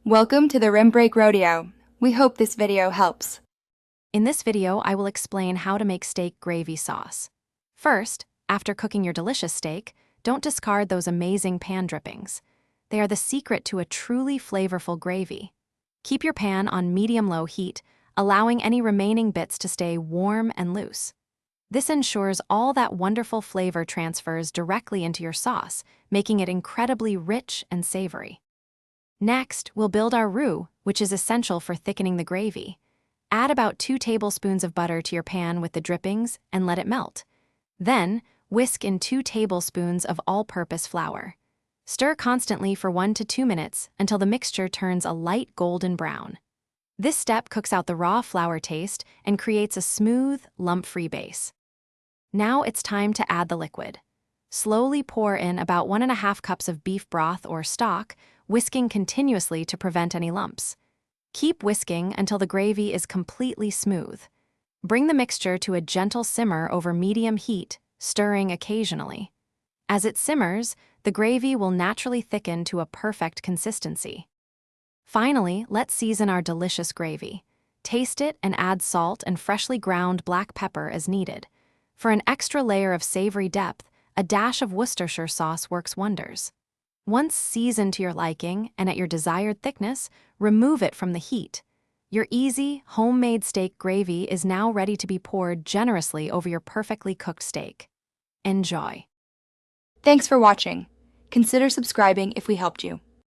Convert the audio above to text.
Welcome to the Rim Break Rodeo. We hope this video helps. In this video, I will explain how to make steak gravy sauce. First, after cooking your delicious steak, don't discard those amazing pan drippings. They are the secret to a truly flavorful gravy. Keep your pan on medium-low heat, allowing any remaining bits to stay warm and loose. This ensures all that wonderful flavor transfers directly into your sauce, making it incredibly rich and savory. Next, we'll build our roux, which is essential for thickening the gravy. Add about 2 tablespoons of butter to your pan with the drippings and let it melt. Then, whisk in 2 tablespoons of all-purpose flour. Stir constantly for 1 to 2 minutes until the mixture turns a light golden brown. This step cooks out the raw flour taste and creates a smooth, lump-free base. Now it's time to add the liquid. Slowly pour in about 1½ cups of beef broth or stock, whisking continuously to prevent any lumps. Keep whisking until the gravy is completely smooth. Bring the mixture to a gentle simmer over medium heat, stirring occasionally. As it simmers, the gravy will naturally thicken to a perfect consistency. Finally, let's season our delicious gravy. Taste it and add salt and freshly ground black pepper as needed. For an extra layer of savory depth, a dash of Worcestershire sauce works wonders. Once seasoned to your liking and at your desired thickness, remove it from the heat. Your easy, homemade steak gravy is now ready to be poured generously over your perfectly cooked steak. Enjoy. Thanks for watching. Consider subscribing if we helped you.